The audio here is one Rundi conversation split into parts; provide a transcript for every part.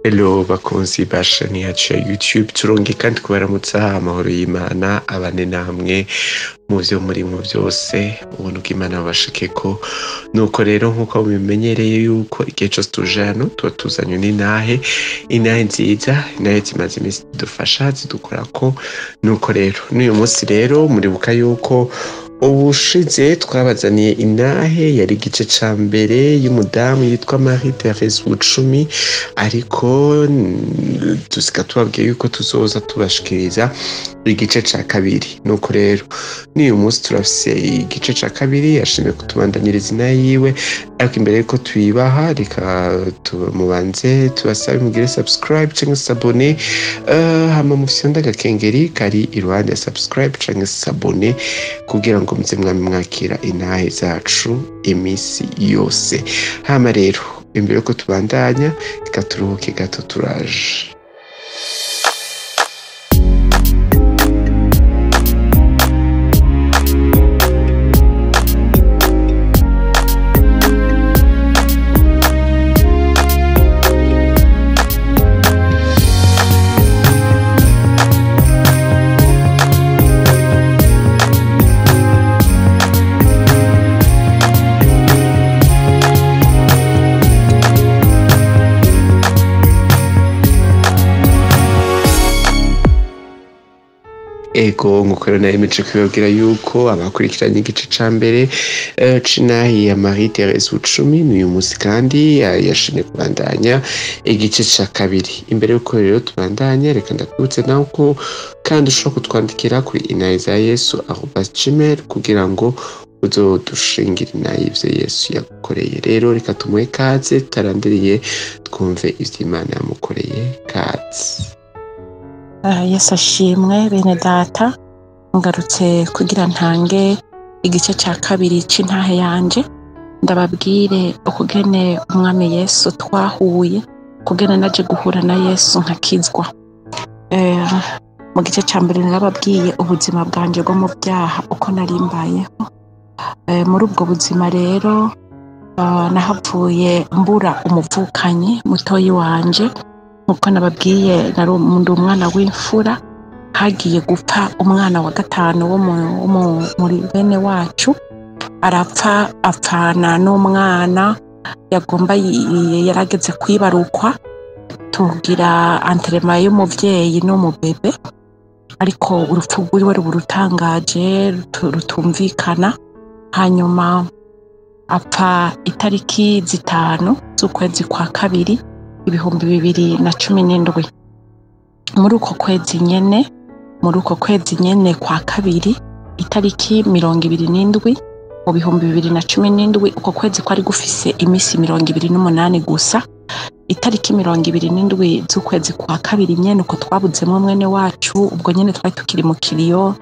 Hello bakunzi bashani yacu ya YouTube turonge kandi kubaramutsa amahoro y'Imana abane namwe mu byo murimo byose ubuntu bw'Imana bashikeko. Nuko rero nkuko mubimenyereye yuko igihe cyose tuje hano tuba tuzanywe n'intahe nziza, intahe zimaze iminsi zidufasha zidukorako. Nuko rero n'uyu munsi rero muribuka yuko ubushize twabazaniye intahe yari igice ca mbere y'umudamu yitwa Marie Thérèse Bucumi, ariko tusika tubabwiye yuko tuzoza tubashikiriza igice ca kabiri. Nuko rero n'uyu munsi turafise igice ca kabiri, yashimye kutubandanyiriza intahe yiwe, ariko imbere yuko tuyibaha reka mubanze tubasabe mugire subscribe canke s'abone, hama mufyonda agakengeri kari iruhande ya subscribe canke s'abone kugira ngo muze mwakira intahe zacu imisi yose. Hama rero imbere yuko tubandanya reka turuhuke gato turaje. Ego nkuko rero naremeje kubabwira yuko abakurikiranye igice ca mbere c'intahe ya Marie Thérèse Bucumi, n'uyu munsi kandi yashimye kubandanya igice ca kabiri. Imbere yuko rero tubandanya reka ndakwibutse nawe ko kandi ushobora kutwandikira kuri inayezayesu@gmail kugira ngo uzodushingire intahe ivyo Yesu yagukoreye. Rero reka tumuhe kaze tarandiriye twumve ivyo Imana yamukoreye. Kaze. Yesu ashimwe bene data, ngarutse kugira ntange igice ca kabiri c'intahe yanje, ndababwire ukugene umwami Yesu twahuye, kugene naje guhura na Yesu nkakizwa. Mu gice ca mbere narababwiye ubuzima bwanje bwo mu byaha uko narimbayeho. Muri ubwo buzima rero nahavuye mbura umuvukanyi mutoyi wanje, nkuko nababwiye nari umwana w'imfura, hagiye gupfa umwana wa gatanu wo muri bene wacu, arapfa apfana n'umwana yagomba yarageze kwibarukwa, tugira antrema y'umuvyeyi n'umubebe, ariko urupfu rwiwe rurutangaje rutumvikana. Hanyuma apfa itariki 5 z'ukwezi kwa kabiri 2017. Muri uko kwezi nyene kwa kabiri itariki 27 mu 2017, uko kwezi kwari gufise imisi 28 gusa. Itariki 27 z'ukwezi kwa kabiri nyene uko twabuzemwo mwene wacu, ubwo nyene twari tukiri mu kiriyo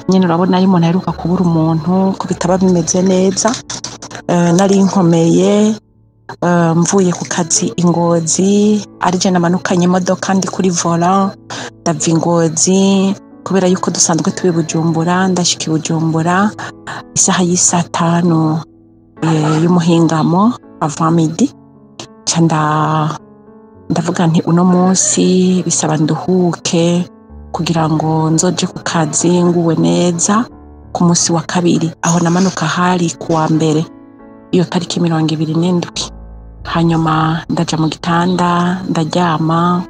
nyene. Urabona ari umuntu aheruka kubura umuntu ko bitaba bimeze neza. Nari nkomeye, mvuye ku kazi Ingozi, arije namanukanye imodoka ndi kuri volant ndava Ingozi, kubera yuko dusanzwe tubi Bujumbura. Ndashika i Bujumbura isaha y'5 y'umuhingamo avant midi. Ndavuga nti uno munsi bisaba nduhuke kugira ngo nzoje ku kazi nguwe neza ku munsi wa kabiri. Aho namanuka hari kuwa mbere iyo tariki 27. Hanyuma ndaja mu gitanda ndaryama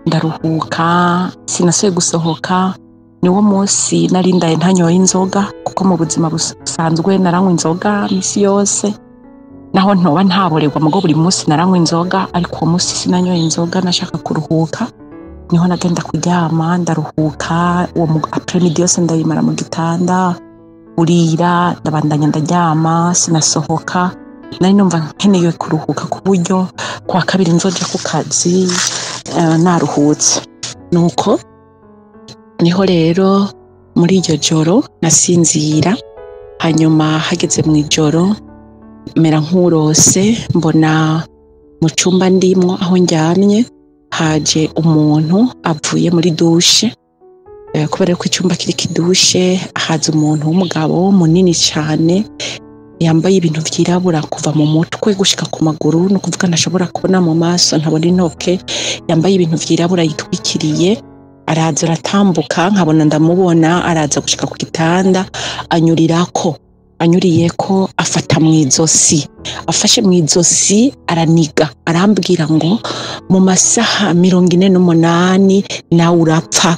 ndaruhuka, sinasuye gusohoka. Niwo munsi narindaye ntanyoye inzoga, kuko mu buzima busanzwe naranywa inzoga misi yose, naho ntoba ntaborerwa mugo buri munsi naranywa inzoga, ariko uwo munsi sinanyoye inzoga, nashaka kuruhuka. Niho nagenda kuryama ndaruhuka, uwo après-midi yose ndayimara mu gitanda, urira ndabandanya ndaryama, sinasohoka. Nari numva nkeneye kuruhuka ku buryo kwa kabiri nzoja ku kazi naruhutse. Nuko niho rero muri iryo joro nasinzira. Hanyuma hageze mu ijoro mera nk'urose, mbona mu cumba ndimwo aho ndyamye haje umuntu avuye muri dushe. Kubera ko icumba kiri kidushe, haza umuntu w'umugabo munini cyane, yambaye ibintu vyirabura kuva mu mutwe gushika ku maguru, no kuvuga ntashobora kubona mu maso, ntabona intoke, yambaye ibintu vyirabura yitwikiriye, araza aratambuka nkabona ndamubona, araza gushika ku gitanda anyuriyeko afata mw'izosi, afashe mw'izosi araniga, arambwira ngo mu masaha 48 nawe urapfa,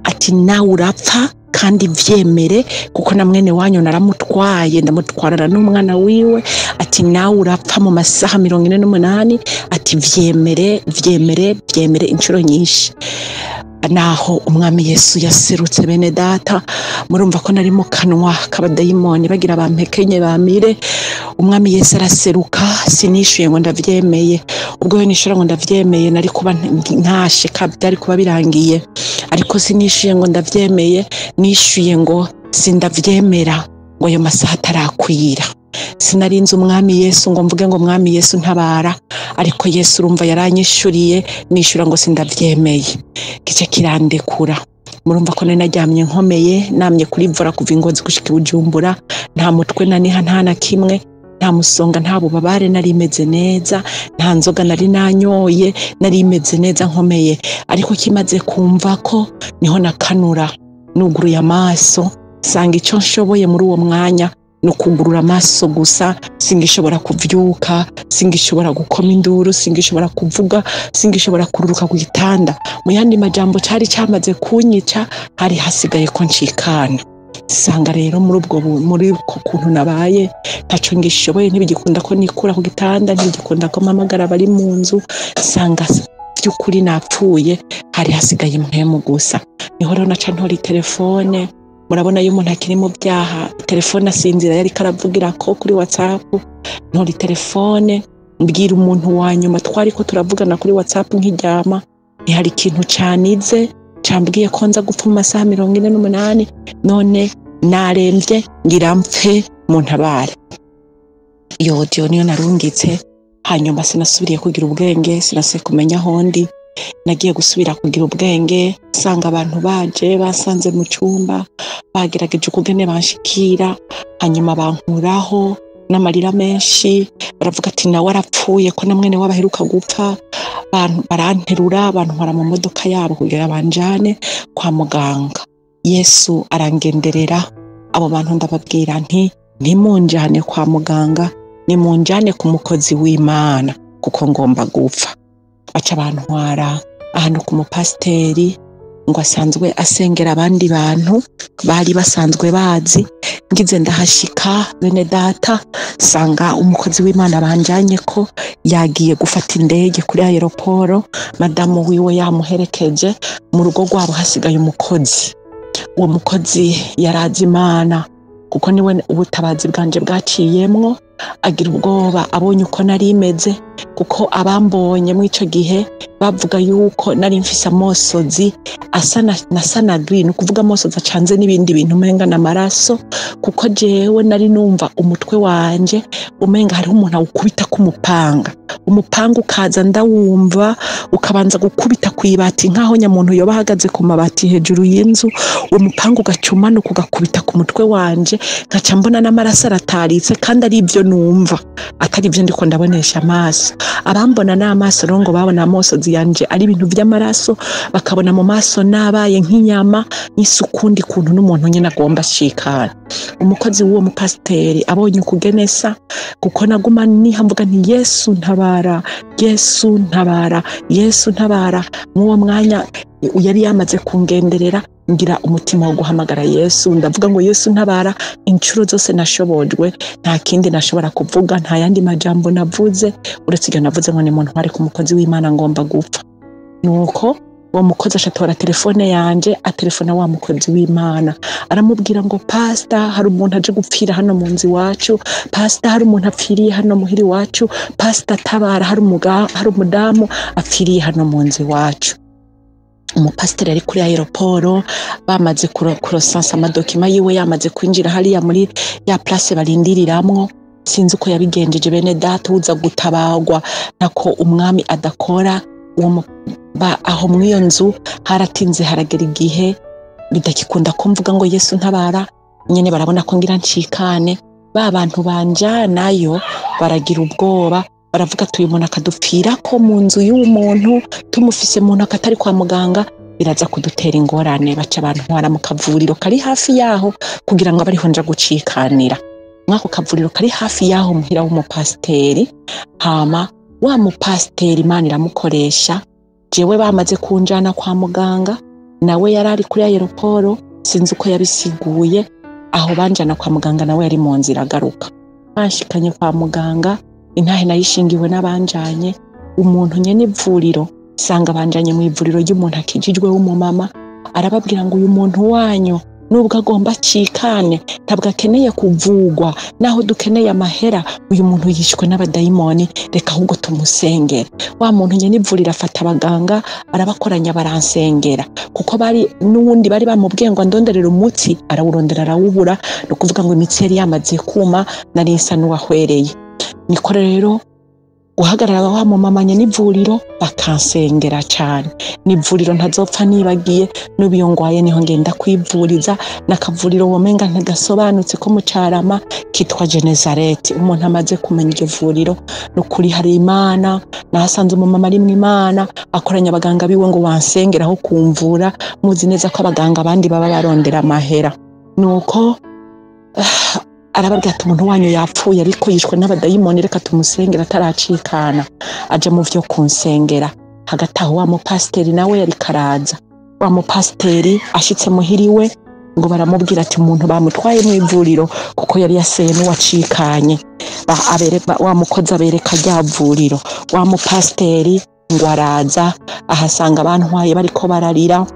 ati nawe urapfa kandi vyemere, kuko na mwene wanyu naramutwaye ndamutwarana n'umwana wiwe, ati nawe urapfa mu masaha 48, ati vyemere inshuro nyinshi. Naho umwami Yesu yaserutse bene data, murumva ko nari mu kanwa k'abadayimoni bagira bampekenye bamire. Umwami Yesu araseruka, sinishuye ngo ndavyemeye, ubwo yo nishura ngo ndavyemeye nari kuba ntashe byari kuba birangiye, ariko sinishuye ngo ndavyemeye, nishuye ngo sindavyemera ngo ayo masaha atarakwira. Sinarinze umwami Yesu ngo mvuge ngo umwami Yesu ntabara, ariko Yesu urumva yaranyishuriye, nishura ngo sindavyemeye, kice kirandekura. Murumva ko nari naryamye nkomeye, namye kurivura kuva Ingozi gushika Bujumbura, nta mutwe naniha nta na kimwe, nta musonga nta bubabare, nari imeze neza, nta nzoga nari nanyoye, nari imeze neza nkomeye. Ariko kimaze kumva ko niho nakanura, nuguruye amaso, sanga ico nshoboye muri uwo mwanya no kugurura amaso gusa, singishobora kuvyuka, singishobora gukoma induru, singishobora kuvuga, singishobora kururuka ku gitanda. Mu yandi majambo cari cyamaze kunyica, hari hasigaye ko ncikana. Sanga rero muri uko kuntu nabaye ntaco ngishoboye, ntibigikunda ko nikura ku gitanda, ntibigikunda ko mpamagara bari mu nzu, sanga by'ukuri napfuye, hari hasigaye impwemu gusa. Niho rero naca ntora telefone, murabona iyo umuntu akiri mu byaha, telefone asinzira yari karavugira ko kuri WhatsApp, ntora telefone mbwira umuntu wa nyuma twariko turavugana kuri WhatsApp nkiryama, ntihari ikintu canize cambwiye ko nza gupfa mu masaha 48, none naremvye ngira mpfe mu ntabare. Iyo audio niyo narungitse, hanyuma sinasubiriye kugira ubwenge, sinase kumenya hondi, nagiye gusubira kugira ubwenge, sanga abantu baje basanze mu cyumba, bagerageje ukugene banshikira, hanyuma bankuraho n'amarira menshi, baravuga ati nawe arapfuye ko na mwene wabaheruka gupfa. Baranterura, bantwara mu modoka yabo kugira banjane kwa muganga. Yesu arangenderera, abo bantu ndababwira nti ntimunjane kwa muganga, nimunjane ku mukozi w'Imana kuko ngomba gupfa. Aca bantwara ahantu ku mupasiteri ngo asanzwe asengera abandi bantu bari basanzwe bazi. Ngize ndahashika bene data, sanga umukozi w'Imana banjanye ko yagiye gufata indege kuri aeroport, madamu wiwe yamuherekeje, mu rugo rwabo hasigaye umukozi. Uwo mukozi yarazi Imana kuko niwe ubutabazi bwanje bwaciyemwo, agira ubwoba abonye uko nari imeze, kuko abambonye mu ico gihe bavuga yuko nari mfise amosozi asa na sanagri, no kuvuga amosozi acanze n'ibindi bintu umenga na maraso, kuko jewe nari numva umutwe wanje umenga hariho umuntu awukubita kumupanga, umupanga ukaza ndawumva ukabanza gukubita kwibati nkaho nyamuntu yoba ahagaze ku mabati hejuru y'inzu, umupanga ugacumana ukugakubita ku mutwe wanje, ngaca mbona n'amaraso arataritse, kandi ari ivyo numva atari ivyo ndiko ndabonesha amaso. Abambona n'amaso rero ngo babona amosozi yanje ari ibintu vy'amaraso, bakabona mu maso nabaye nk'inyama, n'isukundi kuntu n'umuntu nyene agomba ashikana. Umukozi w'uwo mupasiteri abonye ukugenesa, kuko naguma nihamvuga nti Yesu ntabara, Yesu ntabara, Yesu ntabara. Mw'uwo mwanya yari yamaze kungenderera, ngira umutima wo guhamagara Yesu, ndavuga ngo Yesu ntabara. Incuro zose nashobojwe, nta kindi nashobora kuvuga, nta yandi majambo navuze uretse iyo navuze ngo ni muntu ari ku mukozi w'Imana ngomba gupfa. Nuko uwo mukozi ashatora telefone yanje, atelefona wa mukozi w'Imana, aramubwira ngo pastor, hari umuntu aje gupfira hano mu nzi wacu, pastor, hari umuntu apfiriye hano muhiri wacu, pastor tabara, hari umudamu apfiriye hano mu nzi wacu. Umupasiteri ari kuri aeroport, bamaze kurosansa amadokima yiwe, yamaze kwinjira hariya muri ya place barindiriramwo. Sinzi uko yabigenjeje bene data, uza gutabagwa nako umwami adakora. Aho mw'iyo nzu haratinze, haragera igihe bidakikunda ko mvuga ngo Yesu ntabara, nyene barabona ko ngira ncikane. ba bantu banjanayo baragira ubwoba, baravuga ati uyu muntu akadupfirako mu nzu y'uwo muntu, tumufise mu ntoki atari kwa muganga, biraza kudutera ingorane. Baca bantwara mu kavuriro kari hafi yaho kugira ngo abariho nja gucikanira. Mwako kavuriro kari hafi yaho muhira w'umupasiteri, hama wa mupasiteri Imana iramukoresha, jewe bamaze kunjana kwa muganga, nawe yarari kuri aeroporo, sinzi uko yabisiguye, aho banjana kwa muganga nawe yari mu nzira agaruka. Banshikanye kwa muganga, intahe nayishingiwe n'abanjanye, umuntu nyene ivuriro sanga banjanye mu ivuriro ry'umuntu akijijwe w'umumama, arababwira ngo uyu muntu wanyu nubwo agomba acikane ntabwo akeneye kuvugwa, naho dukeneye amahera, uyu muntu yishwe n'abadayimoni, reka ahubwo tumusengera. Wa muntu nyene ivuriro afata abaganga arabakoranya baransengera, kuko bari n'uwundi bari bamubwiye ngo ndonderera umutsi, arawurondera arawubura, no kuvuga ngo imitsi yari yamaze kuma, nari nsa n'uwahwereye. Niko rero guhagarara wa mumamanye n'ivuriro bakansengera cyane. N'ivuriro ntazopfa nibagiye, n'ubiyo ngwaye niho ngenda kwivuriza, n'akavuriro womenga ntagasobanutse ko mu Carama kitwa Genezareti. Umuntu amaze kumenya iryo vuriro n'ukuri hari Imana, nahasanze umumama arimwo Imana, akoranya abaganga biwe ngo wansengera aho kumvura, muzi neza ko abaganga abandi baba barondera amahera. Nuko arababwira ati umuntu wanyu yapfuye ariko yishwe n'abadayimoni, reka tumusengera ataracikana. Aje mu vyo kunsengera, hagati aho wa mupasiteri nawe yari karaza. Wa mupasiteri ashitse muhiriwe ngo baramubwira ati umuntu bamutwaye mu ivuriro kuko yari yaseye n'uwacikanye. Wa mukozi abereka rya vuriro. Wa mupasiteri ngo araza ahasanga abantwaye bariko bararira,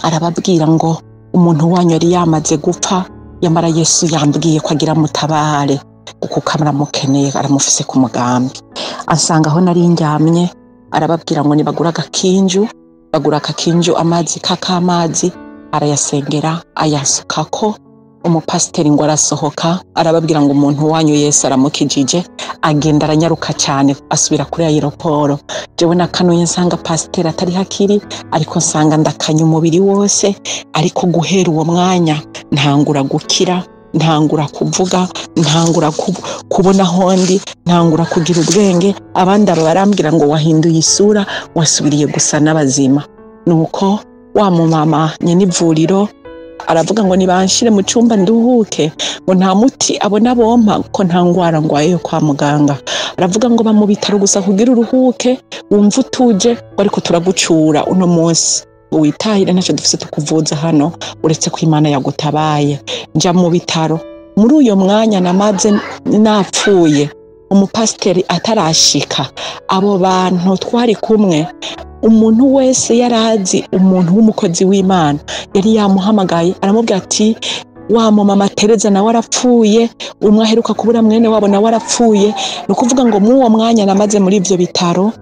arababwira ngo umuntu wanyu yari yamaze gupfa, yamara Yesu yambwiye ko agira mutabare kuko kamuramukeneye, aramufise ku mugambi. Asanga aho nari njyamye, arababwira ngo nibagura agakinju, bagura akakinju amazi k'amazi, arayasengera ayasukako. Umupasiteri ngo arasohoka, arababwira ngo umuntu wanyu Yesu aramukijije, agenda aranyaruka cyane asubira kuri aeroporo. Jewe nakanuye nsanga pasiteri atari hakiri, ariko nsanga ndakanya umubiri wose, ariko guhera uwo mwanya ntangura gukira, ntangura kuvuga, ntangura kubona hondi, ntangura kugira ubwenge. Abandi barambwira ngo wahinduye isura, wasubiriye gusa n'abazima. Nuko wa mumama nyene ivuriro aravuga ngo nibanshire mu cyumba nduhuke, ngo nta muti abona bompa ko nta ngwara ngwaye yo kwa muganga. Aravuga ngo mu bitaro gusa kugira uruhuke wumva utuje, ariko turagucura uno munsi witahire, ntacyo dufise tukuvuza hano uretse ko Imana yagutabaye. Nja mu bitaro, muri uyo mwanya namaze napfuye, umupasiteri atarashika, abo bantu twari kumwe, umuntu wese yarazi umuntu w'umukozi w'Imana yari yamuhamagaye, aramubwira ati wa mama Tereza nawe arapfuye, umwe aheruka kubura mwene wabo nawe arapfuye. No kuvuga ngo mu uwo mwanya namaze muri ivyo bitaro,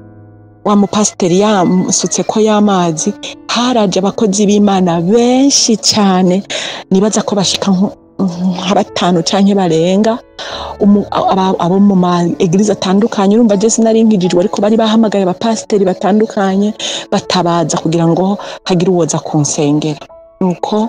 wa mupasiteri yamsutse ko y'amazi, haraje abakozi b'Imana benshi cyane, nibaza ko bashika nka batanu canke barenga, abo mu ma eglise atandukanye. Urumva je sinari nkijijwe, ariko bari bahamagaye abapasiteri batandukanye batabaza kugira ngo hagire uwoza kunsengera. Nuko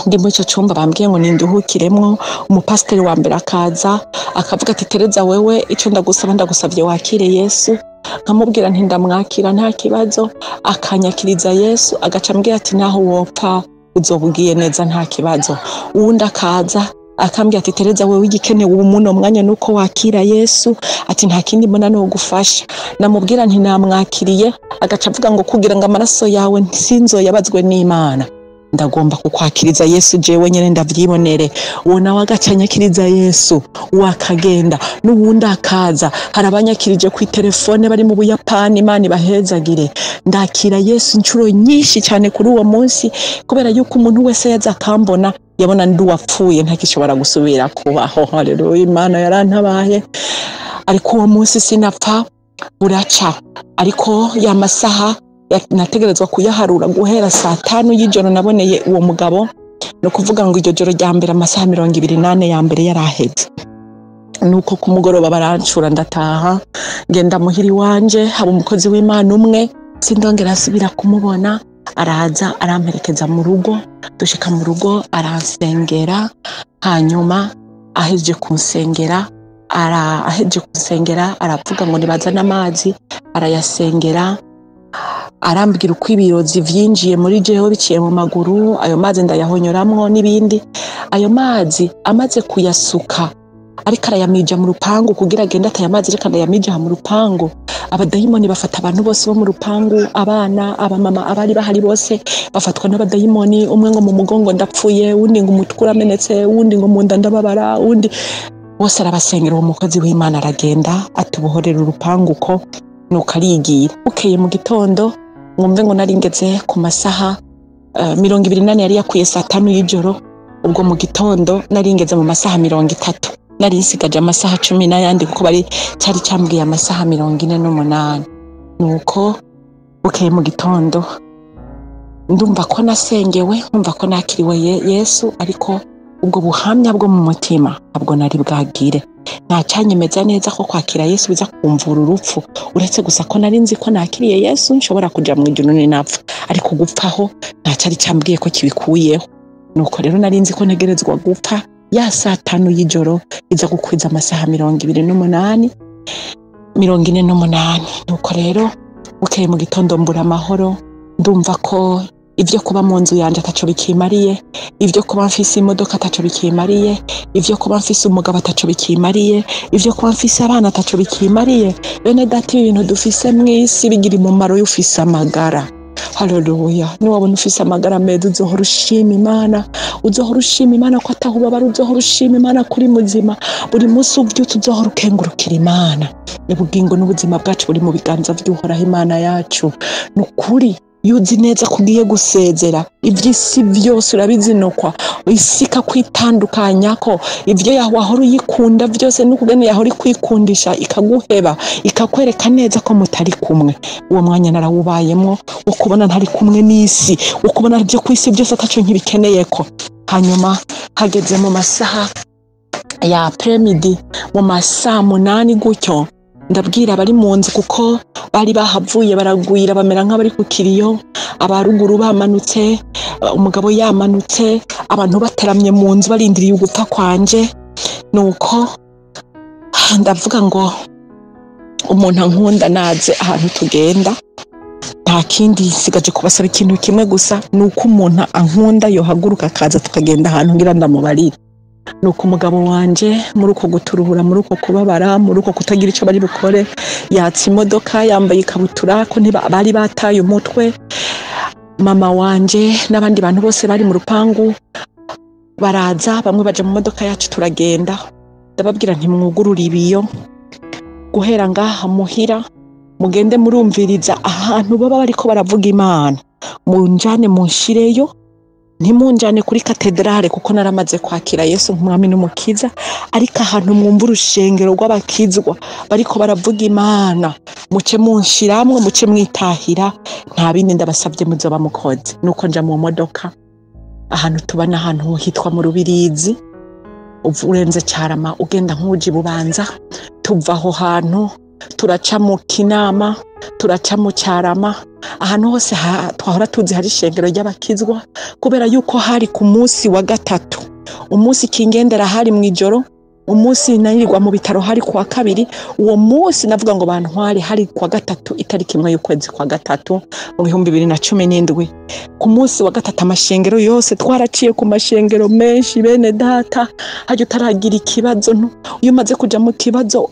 ndi muri ico cyumba bambwiye ngo ninduhukiremwo. Umupasiteri wa mbere akaza akavuga ati Tereza, wewe ico ndagusavye wakire Yesu. Nkamubwira nti ndamwakira nta kibazo, akanyakiriza Yesu, agaca ambwira ati naho wopfa uzobwiye neza nta kibazo. Uwundi akaza akambwira ati Tereza, wewe igikenewe ubu muno mwanya nuko wakira Yesu, ati nta kindi mbona no gufasha. Namubwira nti namwakiriye, agaca avuga ngo kugira ngo amaraso yawe sinzoyabazwe n'Imana, ndagomba kukwakiriza Yesu jewe nyene ndavyibonere. Uwo nawe agacanyakiriza Yesu, wakagenda. N'uwundi akaza, harabanyakirije ku telefone bari mu Buyapani, Imana ibahezagire. Ndakira Yesu incuro nyinshi cyane kuri uwo munsi, kubera yuko umuntu wese yaza akambona yabona ndi wapfuye ntakishobora gusubira kubaho. Haleluya, Imana yarantabaye. Ariko uwo munsi sinapfa, buraca. Ariko ya masaha nategerezwa kuyaharura guhera saa 5 y'ijoro naboneye uwo mugabo, no kuvuga ngo iryo joro rya mbere amasaha 28 ya mbere yaraheze. Nuko ku mugoroba barancura, ndataha ngenda muhiri wanje, haba umukozi w'Imana umwe sindongera asubira kumubona. Araza aramperekeza mu rugo, dushika mu rugo aransengera, hanyuma aheje kunsengera aravuga ngo nibazane amazi, arayasengera, arambwira uko ibirozi vyinjiye muri jewe biciye mu maguru, ayo mazi ndayahonyoramwo n'ibindi. Ayo mazi amaze kuyasuka ariko arayamija mu rupangu kugira agende ataye amazi reka ndayamija mu rupangu, abadayimoni bafata abantu bose bo mu rupangu, abana, abamama, abari bahari bose bafatwa n'abadayimoni. Umwe ngo mu mugongo ndapfuye, undi ngo umutwe uramenetse, undi ngo mu nda ndababara, undi bose arabasengera. Uwo mukozi w'Imana aragenda atubohorera urupangu uko nuko arigira. Bukeye mu gitondo mwumve ngo naringeze ku masaha 28 yari yakwiye 5 y'ijoro. Ubwo mu gitondo naringeze mu masaha 30, nari nsigaje amasaha 10 n'ayandi kuko bari cyari cyambwiye amasaha 48. Nuko bukeye mu gitondo ndumva ko nasengewe, nkumva ko nakiriwe Yesu, ariko ubwo buhamya bwo mu mutima ntabwo nari bwagire. Ntacanyemeza neza ko kwakira Yesu biza kumvura urupfu, uretse gusa ko nari nzi ko nakiriye Yesu nshobora kuja mu ijuru ninapfa, ariko gupfaho ntacari cyambwiye ko kibikuyeho. Nuko rero nari nzi ko ntegerezwa gupfa ya saa 5 y'ijoro iza gukwiza amasaha 48. Nuko rero bukeye mu gitondo mbura amahoro, ndumva ko ivyo kuba mu nzu yanje ataco bikimariye, ivyo kuba mfise imodoka ataco bikimariye, ivyo kuba mfise umugabo ataco bikimariye, ivyo kuba mfise abana ataco bikimariye. Bene data, ibintu dufise mw'isi bigira umumaro iyo ufise amagara. Haleluya. Niwabona ufise amagara meza uzohora ushima Imana, uzohora ushima Imana ko atahubabara, uzohora ushima Imana kuri muzima. Buri munsi uvyutse uzohora ukengurukira Imana. Ubugingo n'ubuzima bwacu buri mu biganza vy'Uhoraho Imana yacu. Nukuri yuzi neza kugiye gusezera ivy'isi vyose urabizinukwa, isi ikakwitandukanya ko ivyo wahora uyikunda vyose n'ukugene yahora ikwikundisha ikaguheba, ikakwereka neza ko mutari kumwe. Uwo mwanya narawubayemwo wo kubona ntari kumwe n'isi, wo kubona ivyo kw'isi byose ataco nkibikeneyeko. Hanyuma hageze mu masaha ya après-midi, mu masaha 8 gutyo, ndabwira bari mu nzu kuko bari bahavuye baragwira bamera nk'abari ku kiriyo, abaruguru bamanutse, umugabo yamanutse, abantu bateramye mu nzu barindiriye ugupfa kwanje. Nuko ndavuga ngo umuntu ankunda naze ahantu tugenda, nta kindi sigaje kubasaba ikintu kimwe gusa, nuko umuntu ankunda yohaguruka akaza tukagenda ahantu ngira ndamubarira. Nuko umugabo wanje muri uko guturuhura, muri uko kubabara, muri uko kutagira ico bari bukore, yatse imodoka yambaye ikabutura ko bari bataye umutwe. Mama wanje n'abandi bantu bose bari mu rupangu baraza, bamwe baje mu modoka yacu turagenda. Ndababwira nti mwugurura ibiyo, guhera ngaha muhira mugende murumviriza ahantu baba bariko baravuga Imana, munjane munshireyo, ntimunjane kuri katedrale kuko naramaze kwakira Yesu nk'umwami n'umukiza, ariko ahantu mwumva urushengero rw'abakizwa bariko baravuga Imana muce munshiramwe, muce mwitahira, nta bindi ndabasabye muzoba mukoze. Nuko nja mu modoka ahantu tubana, ahantu hitwa mu Rubirizi, urenze Carama ugenda nk'uji Bubanza, tuva aho hantu turaca mu Kinama, turaca mu Carama, ahantu hose twahora tuzi hari ishengero ry'abakizwa, kubera yuko hari ku munsi wa gatatu, umunsi kingendera hari mwijoro, umunsi nayirirwa mu bitaro hari kuwa kabiri. Uwo munsi navuga ngo bantware hari kuwa gatatu itariki 1 y'ukwezi kwa gatatu mu 2017. Ku munsi wa gatatu amashengero yose twaraciye ku mashengero menshi. Bene data, hajye utaragira ikibazo, iyo umaze kuja mu kibazo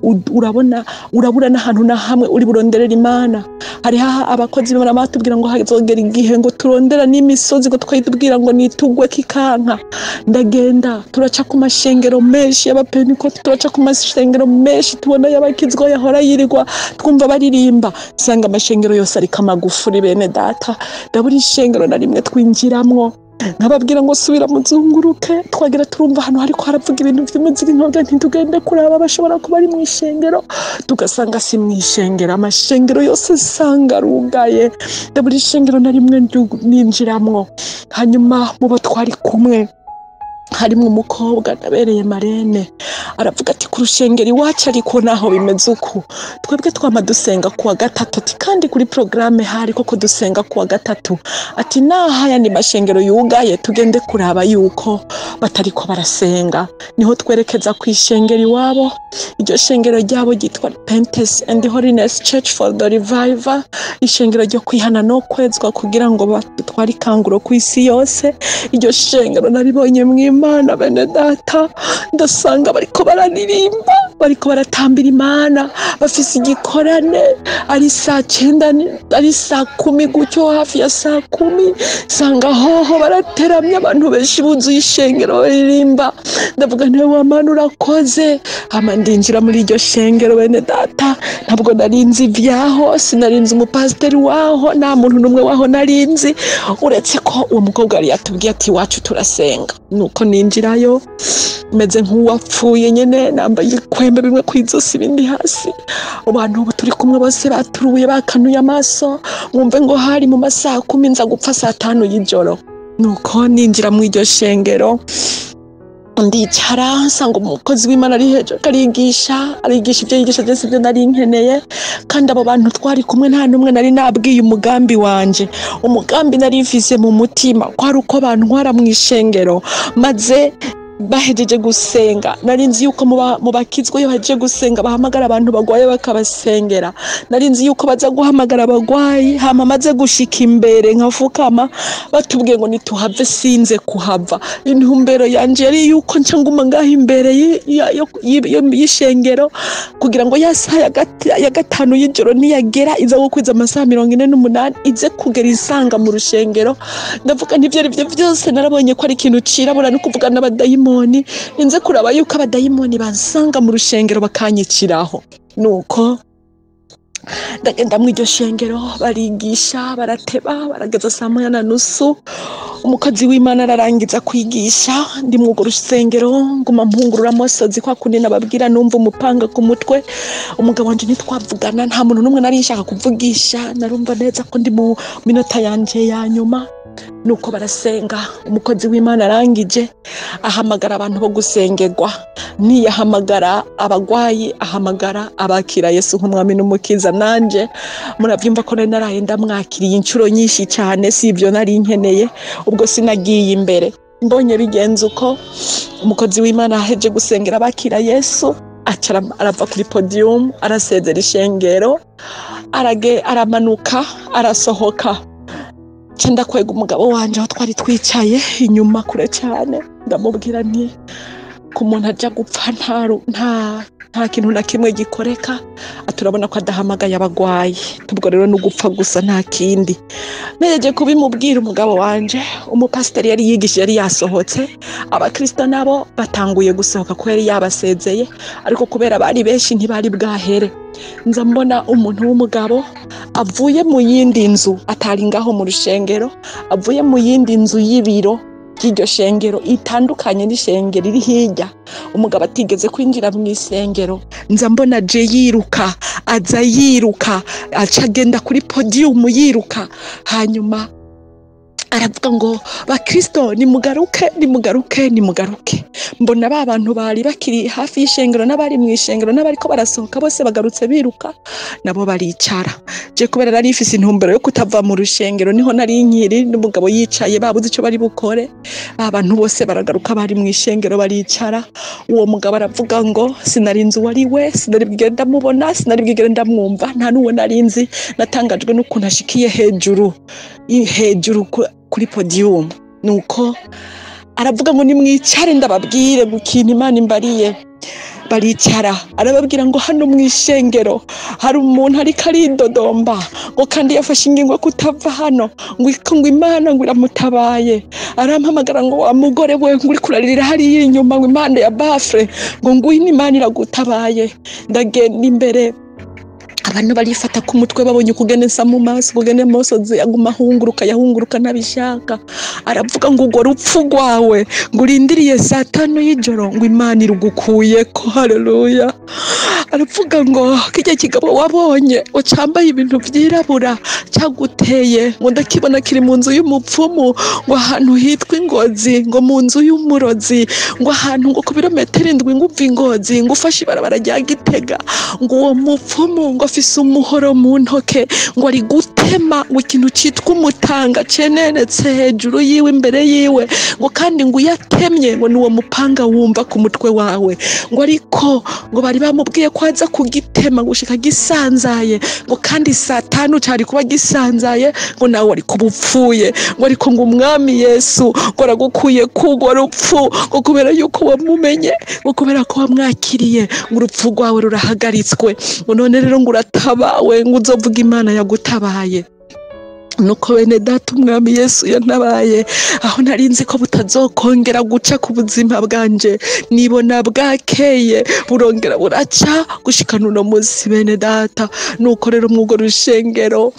urabura n'ahantu na hamwe uri buronderera Imana. Hari abakozi b'Imana batubwira ngo hazogera igihe ngo turondera n'imisozi ngo twayitubwira ngo nitugwe kikanka. Ndagenda turaca ku mashengero menshi y'abapentekote, turaca ku mashengero menshi tubona y'abakizwa yahora yirirwa twumva baririmba, sanga amashengero yose ari kamagufuri. Bene data, ndaburi ishengero na rimwe twinjiramwo nkababwira ngo subira muzunguruke, twagira turumva hano hariko haravuga ibintu vy'umuziki, ntoga ntitugende kuraba bashobora kuba ari mw'ishengero, tugasanga si mw'ishengero. Amashengero yose sanga rugaye, ndaburi ishengero na rimwe ninjiramwo. Hanyuma mubo twari kumwe harimo umukobwa nabereye marene aravuga ati ku rushengero iwacu ariko naho bimeze uku twebwe twama dusenga kuwa gatatu ati kandi kuri programme hari koko dusenga kuwa gatatu ati nahaya ni mashengero yugaye tugende kuraba yuko batariko barasenga niho twerekeza ku ishengero iwabo iryo shengero ryabo ryitwa Pentecost and Holiness Church for the Revival ishengero ryo kwihana no kwezwa kugira ngo batwari kanguro ku isi yose iryo shengero naribonye mw'Imana bene data ndasanga bariko baranirimba bariko baratambira Imana bafise igikorane ari saa 9 ari saa 10 gutyo hafi ya saa 10 sanga hoho barateramye abantu benshi buzuye ishengero baririmba ndavuga nte wa Mana urakoze hama ndinjira muri iryo shengero bene data ntabwo narinzi vyaho sinarinzi umupasiteri waho nta muntu numwe waho narinzi uretse ko uwo mukobwa yari yatubwiye ati wacu turasenga nuko ninjirayo meze nk'uwapfuye nyene nambaye ikwembe bimwe kwizosi bindi hasi abantu turi kumwe bose baturuye bakanuye amaso mwumve ngo hari mu masaha 10 nza gupfa saa 5 y'ijoro nuko ninjira mu iryo shengero ndicara nsanga umukozi w'Imana ari hejuru arigisha ibyo yigisha byose byo nari nkeneye kandi abo bantu twari kumwe nta numwe nari nabwiye umugambi wanje umugambi nari mfise mu mutima kwari uko abantu ntwara mu ishengero maze bahejeje gusenga narinzi yuko mu bakizwe iyo bahejeje gusenga bahamagara abantu bagwaye bakabasengera narinzi yuko baza guhamagara abagwayi hama maze gushika imbere nkafukama batubwiye ngo nituhave sinze kuhava intumbero yanje yari yuko nca nguma ngaho imbere y'ishengero kugira ngo ya gatanu y'ijoro niyagera iza gukwiza amasaha 48 ize kugera isanga mu rushengero ndavuga ntivyo ari byo byose narabonye ko ari ikintu cirabura no kuvuga n'abadayimoni ninze kuraba yuko abadayimoni bansanga mu rushengero bakanyiciraho nuko ndagenda mu iryo shengero barigisha barateba barageza saa 9:30 umukozi w'Imana ararangiza kwigisha ndi mu rusengero nguma mpungurura amosozi kwa kundi nababwira numva umupanga ku mutwe umugabo wanje nitwavugana nta muntu numwe nari nshaka kuvugisha narumva neza ko ndi mu minota yanje ya nyuma nuko barasenga umukozi w'Imana arangije ahamagara abantu bo gusengerwa niyahamagara abagwayi ahamagara abakira Yesu nk'umwami n'umukiza nanje muravyumva ko naraye ndamwakiriye inshuro nyinshi cyane si ibyo nari nkeneye ubwo sinagiye imbere mbonye bigenze uko umukozi w'Imana aheje gusengera abakira Yesu arava kuri podium arasezera ishengero aramanuka arasohoka cyenda kwega umugabo wanje aho twari twicaye inyuma kure cyane ndamubwira nti ku muntu ajya gupfa nta kintu na kimwe gikoreka aturabona ko adahamagaye abagwayi tubwo rero no gupfa gusa nta kindi neje kubimubwira umugabo wanje umupasiteri yari yigisha yari yasohotse abakristo nabo batanguye gusohoka ko yari yabasezeye ariko kubera bari benshi ntibari bwahere nza mbona umuntu w'umugabo avuye mu yindi nzu atari ngaho mu rushengero avuye mu yindi nzu y'ibiro y'iryo shengero itandukanye n'ishengero iri hirya umugabo atigeze kwinjira mu isengero nza mbona je yiruka aza yiruka acagenda kuri podium yiruka hanyuma aravuga ngo bakristo nimugaruke mbona ba bantu bari bakiri hafi y'ishengero n'abari mu ishengero n'abariko barasohoka bose bagarutse biruka nabo baricara je kubera ari ifise intumbero yo kutava mu rushengero niho nari nkiri n'umugabo yicaye babuze ico bari bukore abantu bose baragaruka bari mu ishengero baricara uwo mugabo aravuga ngo sinarinzi wari we sinari bwigenda mubona sinari bwigenda mwumva nta nuwo narinzi natangajwe n'ukuntu ashikiye hejuru kuri podium nuko aravuga ngo nimwicare ndababwire gukintu Imana imbariye baricara arababwira ngo hano mu ishengero hari umuntu ari karidodomba ngo kandi yafashe ingingo kutava hano ngo Imana ngo iramutabaye arampamagara ngo wa mugore we ngo uri kurarira hari inyuma ngo Imana ya bafre ngo ngwino Imana iragutabaye ndagenda imbere abantu barifata ku mutwe babonye kugene sa mu maso kugene mosozi aguma yahunguruka nabishaka. Aravuga ngo urwo rupfu rwawe ngo urindiriye saa 5 y'ijoro ngo Imana irugukuyeko. Haleluya. Aravuga ngo kijya kigabo wabonye ucambaye ibintu vyirabura cyaguteye ngo ndakibona kiri mu nzu y'umupfumu ngo ahantu hitwa Ingozi ngo mu nzu y'umurozi ngo ahantu ngo ku birometero 7 ngo uva Ingozi ngo ufashe ibarabara rya Gitega ngo uwo mupfumu ngo afise umuhoro mu ntoke ngo ari gutema ngo ikintu cyitwa umutanga cenenetse hejuru yiwe imbere yiwe ngo kandi ngo yatemye ngo nuwo mupanga wumva ku mutwe wawe ngo ariko ngo bari bamubwiye ko aza kugitema gushika gisanzaye ngo kandi saa 5 cyari kuba gisanzaye ngo nawe ari kubupfuye ngo ariko ngo umwami Yesu ngo aragukuye kugwa rupfu ngo kubera yuko wamumenye ngo kubera ko wamwakiriye ngo urupfu rwawe rurahagaritswe ngo none rero ngo uratabawe ngo uzovuga Imana yagutabaye. Nuko bene data umwami Yesu yantabaye aho narinzi ko butazokongera guca ku buzima bwanje nibona bwakeye burongera buraca gushikana uno munsi bene data. Nuko rero mwugo rushengero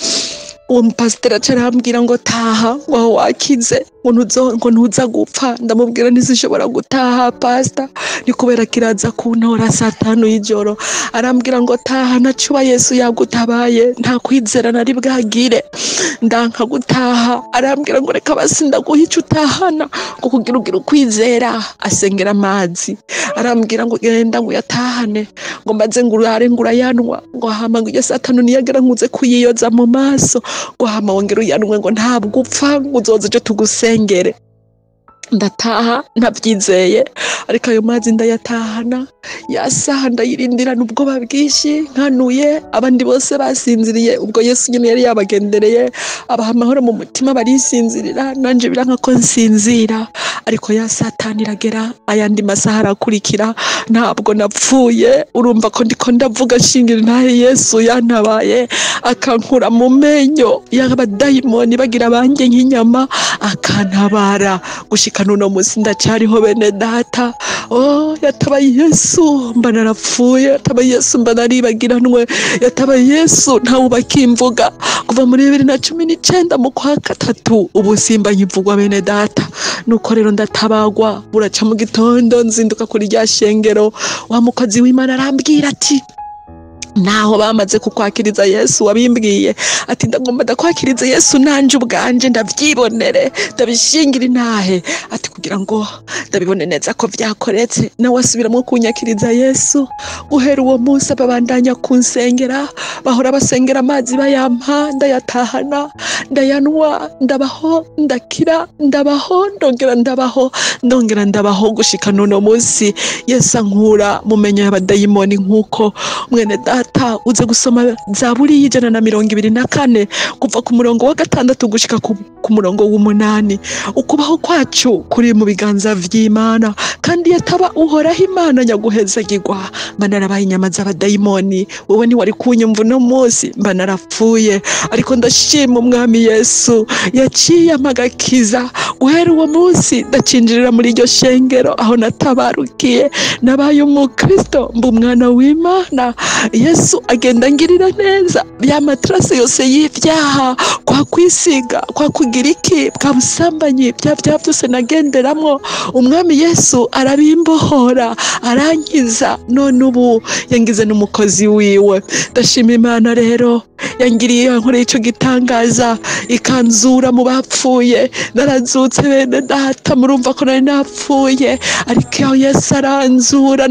uwo mpasiteri acarambwira ngo taha ngo wakize ngo ntuza gupfa. Ndamubwira ntizishobora gutaha pastor ni kubera kiraza kuntora saa 5 y'ijoro. Arambwira ngo taha nacuba Yesu yagutabaye nta kwizera nari bwagire ndanka gutaha. Arambwira ngo reka basinda guhica utahana ngo kugira ugira kwizera. Asengera amazi arambwira ngo genda ngo yatahane ngo mbaze ngo urare ngo urayanwa ngo hama ngo saa 5 niyagera nkuze kuyiyoza mu maso ngo hama wongera uyanwe ngo ntabwo upfa ngo uzoze cyo tugusengere. Ndataha ntabyizeye ariko ayo mazi ndayatahana yasaha ndayirindirana ubwoba bwinshi nkanuye abandi bose basinziriye. Ubwo Yesu nyine yari yabagendereye abaha amahoro mu mutima barisinzirira nanje biranka ko nsinzira. Ariko ya saa 5 iragera ayandi masaha arakurikira ntabwo napfuye. Urumva ko ndiko ndavuga shingira ntahe Yesu yantabaye akankura mu menyo y'abadayimoni bagira banjye nk'inyama akantabara gushika nuno munsi ndacariho bene data. Yatabaye Yesu mba narapfuye, yatabaye Yesu mba naribagiranwe, yatabaye Yesu ntawe bakimvuga kuva muri 2019 mu kwa 3 ubu simba nkivugwa bene data. Nuko rero ndatabagwa buraca mu gitondo nzinduka kuri rya shengero wa mukozi w'Imana arambwira ati naho bamaze kukwakiriza Yesu wabimbwiye ati ndagomba ndakwakiriza Yesu nanje ubwanje ndavyibonere ndabishingira intahe ati kugira ngo ndabibone neza ko vyakoretse nawe asubiramo kunyakiriza Yesu. Guhera uwo munsi babandanya kunsengera bahora basengera amazi bayampa ndayatahana ndayanwa ndabaho ndakira ndabaho ndongera ndabaho gushika nuno munsi Yesu ankura mu menyo y'abadayimoni nkuko mwene data uze gusoma Zaburi 124 kuva ku murongo wa 6 gushika ku murongo w'8. Ukubaho kwacu kuri mu biganza vy'Imana kandi yataba uhoraho Imana nyaguhezagirwa. Banarabaye inyama z'abadayimoni wowe ni wari kunyumva no munsi banarapfuye ariko ndashima umwami Yesu yaciye amagakiza. Guhera uwo munsi ndacinjirira muri iryo shengero aho natabarukiye nabaye umukristo mbu umwana w'Imana. Yesu agenda ngirira neza bya matrase yose y'ivyaha kwa kwisiga kwa kugira iki bwa busambanyi bya byose nagenderamwo umwami Yesu arabimbohora arankiza none ubu yangize n'umukozi wiwe. Ndashima Imana rero yangiriye nkore ico gitangaza ikanzura mu bapfuye narazutse bene data. Murumva ko nari napfuye ariko Yesu aranzura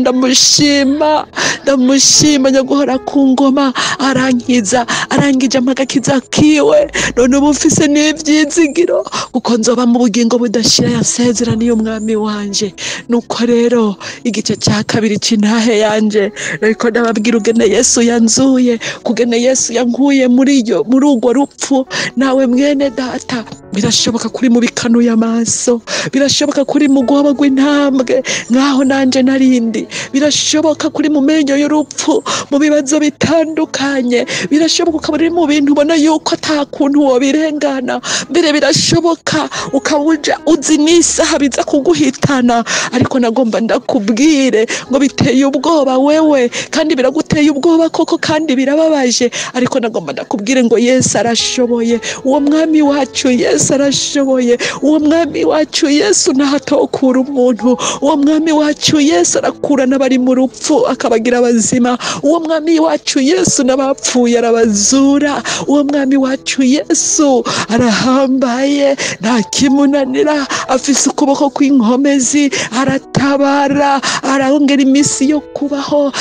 ndamushima nyaguhora ku ngoma arankiza arangije amagakiza kiwe none ubu mfise n'ivyizigiro kuko nzoba mu bugingo budashira yasezeraniye umwami wanje. Nuko rero igice cya kabiri c'intahe yanje ariko ndababwira ugene Yesu yanzuye kugene Yesu yankuye muri urwo rupfu. Nawe mwene data birashoboka kuri mu bikanuye amaso, birashoboka kuri mu guhoba gw'intambwe nkaho nanje narindi, birashoboka kuri mu menyo y'urupfu, mu bibazo bitandukanye, birashoboka ukaba uri mu bintu ubona yuko ata kuntu wobirengana, mbere birashoboka ukabuja uzi n'isaha biza kuguhitana, ariko nagomba ndakubwire ngo biteye ubwoba wewe, kandi biraguteye ubwoba koko, kandi birababaje, ariko nagomba ndakubwire ngo Yesu arashoboye. Uwo mwami wacu Yesu arashoboye. Uwo mwami wacu Yesu ntahatokura umuntu. Uwo mwami wacu Yesu arakura n'abari mu rupfu akabagira abazima. Uwo mwami wacu Yesu n'abapfuye arabazura. Uwo mwami wacu Yesu arahambaye, nta kimunanira, afise ukuboko kw'inkomezi, aratabara, arongera iminsi yo kubaho.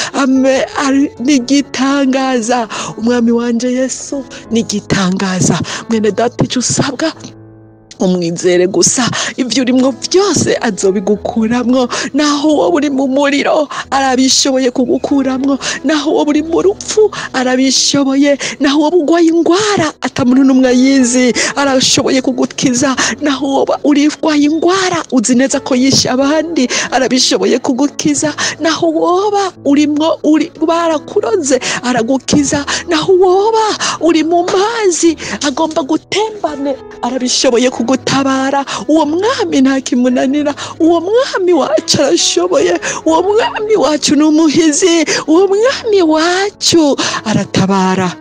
N'igitangaza, umwami wanje Yesu n'igitangaza. Mwene data icyo usabwa umwizere gusa, ibyo urimwo byose azobigukuramwo. Naho wowe uri mu muriro arabishoboye kugukuramwo, naho wowe uri mu rupfu arabishoboye, naho wowe ugwaye ingwara atamuntu n'umwe ayizi arashoboye kugukiza, naho wowe urwaye ingwara uzi neza ko yishe abandi arabishoboye kugukiza, naho wowe urimwo barakuroze aragukiza, naho wowe uri mu mazi agomba gutembane arabishoboye kugutabara. Uwo mwami nta kimunanira. Uwo mwami wacu arashoboye. Uwo mwami wacu ni umuhizi. Uwo mwami wacu aratabara.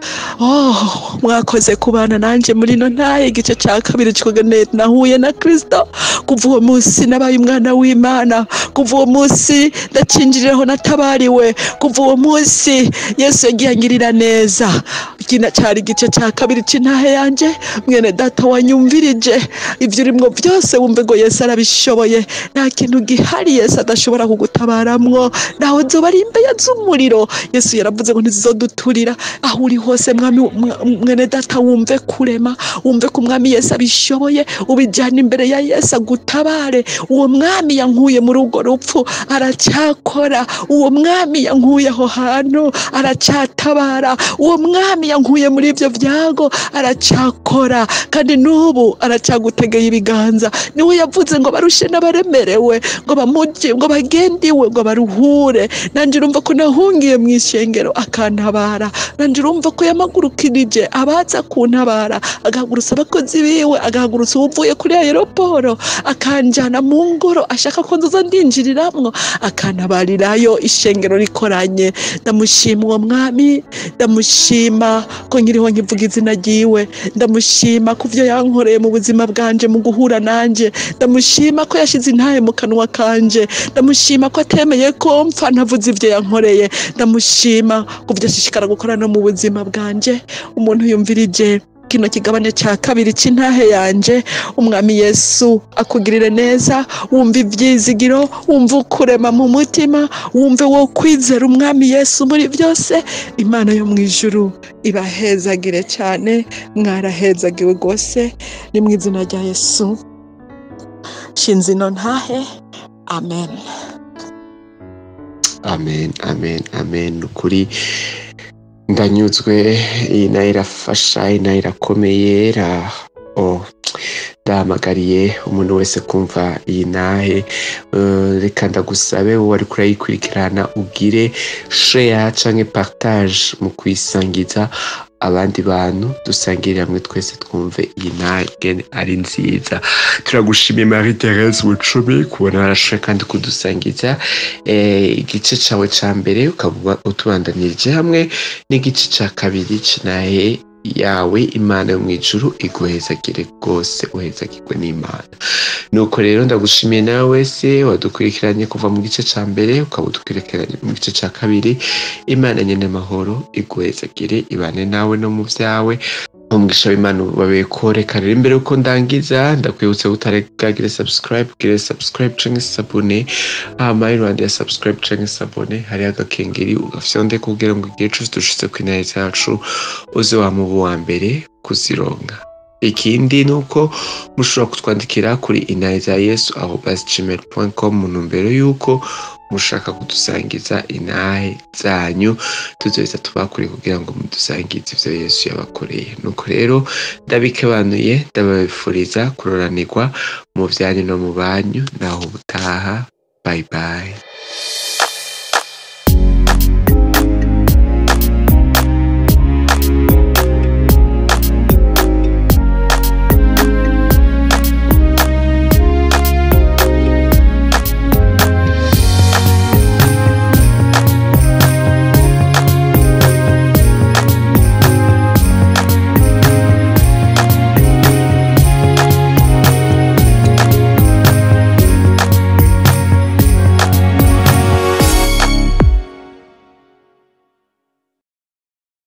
Mwakoze kubana nanje muri no ntaye igice cya kabiri cy'ukuganira nahuye na Kristo. Kuva uwo munsi nabaye umwana w'Imana. Kuva uwo munsi ndacinjirireho natabariwe. Kuva uwo munsi Yesu yagiye angirira neza. Kina cyari igice cya kabiri cy'intahe yanje. Mwene data wanyumvirije, ibyo urimwo byose wumve ngo Yesu arabishoboye. Nta kintu gihari Yesu adashobora kugutabaramwo. Naho nzoba ari imbeya z'umuriro, Yesu yaravuze ngo ntizizoduturira. Aho uri hose mwene data wumve kurema, wumve ko umwami Yesu abishoboye, ubijyana imbere ya Yesu agutabare. Uwo mwami yankuye muri urwo rupfu aracyakora. Uwo mwami yankuye aho hantu aracyatabara. Uwo mwami yankuye muri ibyo byago aracyakora, kandi n'ubu aracyagutegeye ibiganza. Niwe yavuze ngo barushe n'abaremerewe ngo bamujye, ngo bagendiwe, ngo baruhure. Nanje urumva ko nahungiye mu ishengero akantabara. Nanje urumva ko yamagurukirije abaza kuntabara, agahagurutsa abakozi biwe, agahagurutsa uvuye kuri aeroporo akanjana mu ngoro ashaka ko nzoza ndinjiriramwo, akantabarirayo ishengero rikoranye. Ndamushima uwo mwami, ndamushima ko nkiriho nkivuga izina ryiwe, ndamushima ku byo yankoreye mu buzima bwanje mu guhura nanje, ndamushima ko yashize intahe mu kanwa kanje, ndamushima ko atemeye ko mpfa ntavuze ibyo yankoreye, ndamushima ku byo ashishikara gukora no mu buzima bwanje. Umuntu yumvirije kino kigabane cya kabiri cy'intahe yanje, umwami Yesu akugirire neza. Wumva ibyizigiro, wumva ukurema mu mutima, wumve wo kwizera umwami Yesu muri byose. Imana yo mu ijuru ibahezagire cyane, mwarahezagiwe rwose, ni mu izina rya Yesu shinzi no ntahe. Amen. Amen, amen, amen. Ukuri ndanyuzwe, iyi nayo irafasha, iyi nayo irakomeye. Ndahamagariye umuntu wese kumva iyi nahe. Reka ndagusabe wowe ariko urayikurikirana ugire share canke partage mu kwisangiza abandi bantu, dusangirira hamwe twese twumve iyi nahe ari nziza. Turagushimiye Marie Therese Bucumi kubona warashoboye kandi kudusangiza igice cawe ca mbere, ukaba utubandanirije hamwe n'igice ca kabiri c'inahe yawe. Imana yo mu ijuru iguhezagire rwose, uhezagirwe n'Imana. Nuko rero ndagushimiye nawe wese wadukurikiranye kuva mu gice ca mbere ukaba udukurikiranye mu gice ca kabiri. Imana nyene amahoro iguhezagire, ibane nawe no mu vyawe. Umugisha w'Imana ubabeko. Reka rero imbere yuko ndangiza ndakwibutsa gutaragira subscribe, gire subscribe canke sabone. Iruhande ya subscribe canke sabone hari agakengeri ugafyonde kugira ngo igihe cose dushitse kw'inahe zacu uze wamuba uwa mbere kuzironka. Ikindi nuko mushobora kutwandikira kuri inahezayesu@gmail.com mu ntumbero yuko mushaka kudusangiza intahe zanyu tuzoheza tubakure kugira ngo mudusangize ivyo Yesu yabakoreye. Nuko rero ndabikebanuye, ndababifuriza kuroranirwa mu vyanyu no mu banyu, naho ubutaha. Bye bye.